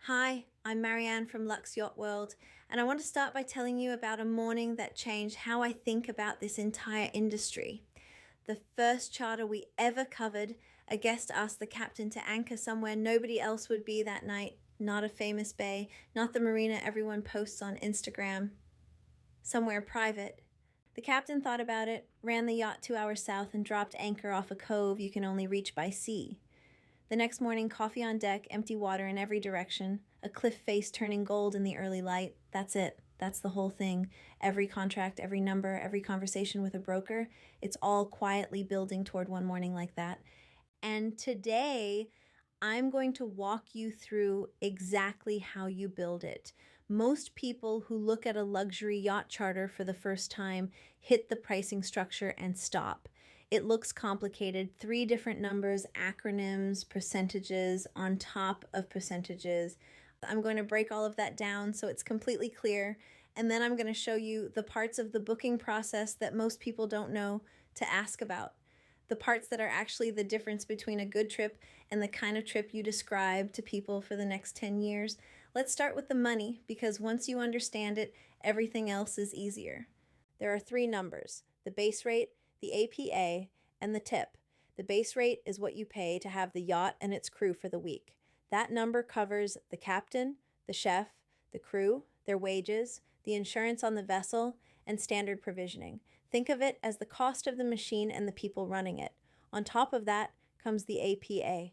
Hi, I'm Marianne from Luxe Yacht World, and I want to start by telling you about a morning that changed how I think about this entire industry. The first charter we ever covered, a guest asked the captain to anchor somewhere nobody else would be that night, not a famous bay, not the marina everyone posts on Instagram, somewhere private. The captain thought about it, ran the yacht 2 hours south, and dropped anchor off a cove you can only reach by sea. The next morning, coffee on deck, empty water in every direction, a cliff face turning gold in the early light. That's it. That's the whole thing. Every contract, every number, every conversation with a broker, it's all quietly building toward one morning like that. And today, I'm going to walk you through exactly how you build it. Most people who look at a luxury yacht charter for the first time hit the pricing structure and stop. It looks complicated, 3 different numbers, acronyms, percentages on top of percentages. I'm going to break all of that down so it's completely clear, and then I'm going to show you the parts of the booking process that most people don't know to ask about. The parts that are actually the difference between a good trip and the kind of trip you describe to people for the next 10 years. Let's start with the money, because once you understand it, everything else is easier. There are 3 numbers: the base rate, the APA, and the tip. The base rate is what you pay to have the yacht and its crew for the week. That number covers the captain, the chef, the crew, their wages, the insurance on the vessel, and standard provisioning. Think of it as the cost of the machine and the people running it. On top of that comes the APA.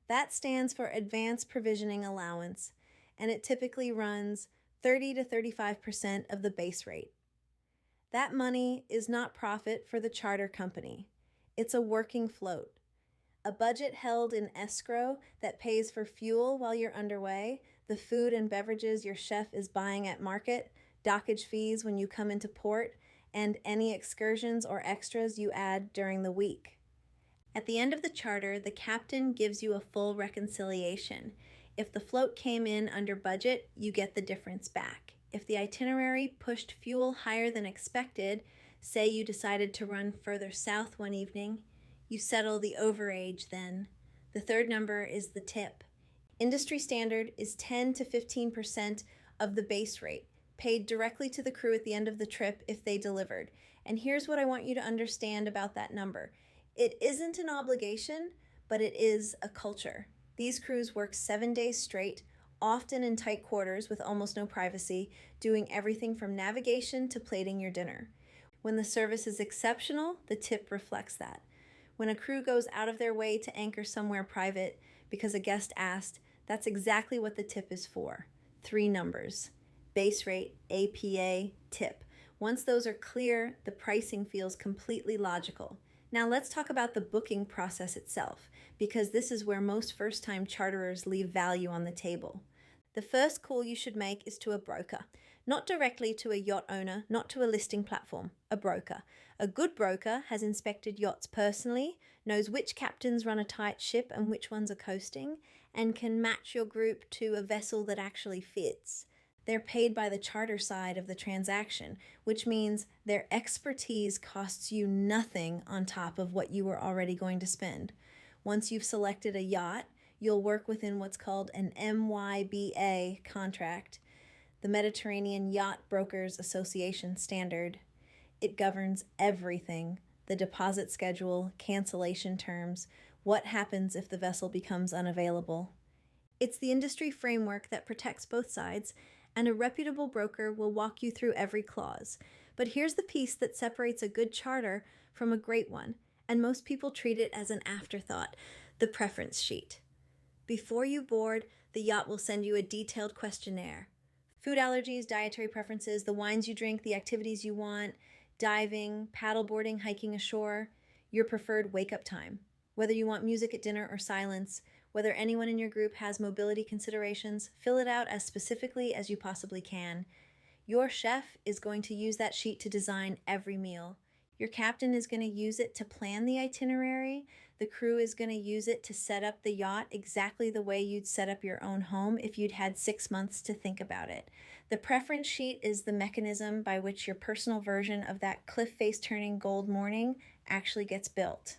That stands for Advanced Provisioning Allowance, and it typically runs 30 to 35% of the base rate. That money is not profit for the charter company. It's a working float. A budget held in escrow that pays for fuel while you're underway, the food and beverages your chef is buying at market, dockage fees when you come into port, and any excursions or extras you add during the week. At the end of the charter, the captain gives you a full reconciliation. If the float came in under budget, you get the difference back. If the itinerary pushed fuel higher than expected, say you decided to run further south one evening, you settle the overage then. The third number is the tip. Industry standard is 10 to 15% of the base rate, paid directly to the crew at the end of the trip if they delivered. And here's what I want you to understand about that number. It isn't an obligation, but it is a culture. These crews work 7 days straight, often in tight quarters with almost no privacy, doing everything from navigation to plating your dinner. When the service is exceptional, the tip reflects that. When a crew goes out of their way to anchor somewhere private because a guest asked, that's exactly what the tip is for. 3 numbers: base rate, APA, tip. Once those are clear, the pricing feels completely logical. Now let's talk about the booking process itself, because this is where most first-time charterers leave value on the table. The first call you should make is to a broker. Not directly to a yacht owner, not to a listing platform, a broker. A good broker has inspected yachts personally, knows which captains run a tight ship and which ones are coasting, and can match your group to a vessel that actually fits. They're paid by the charter side of the transaction, which means their expertise costs you nothing on top of what you were already going to spend. Once you've selected a yacht, you'll work within what's called an MYBA contract, the Mediterranean Yacht Brokers Association standard. It governs everything: the deposit schedule, cancellation terms, what happens if the vessel becomes unavailable. It's the industry framework that protects both sides, and a reputable broker will walk you through every clause. But here's the piece that separates a good charter from a great one, and most people treat it as an afterthought: the preference sheet. Before you board, the yacht will send you a detailed questionnaire. Food allergies, dietary preferences, the wines you drink, the activities you want, diving, paddleboarding, hiking ashore, your preferred wake-up time, whether you want music at dinner or silence, whether anyone in your group has mobility considerations. Fill it out as specifically as you possibly can. Your chef is going to use that sheet to design every meal. Your captain is going to use it to plan the itinerary. The crew is going to use it to set up the yacht exactly the way you'd set up your own home if you'd had 6 months to think about it. The preference sheet is the mechanism by which your personal version of that cliff face turning gold morning actually gets built.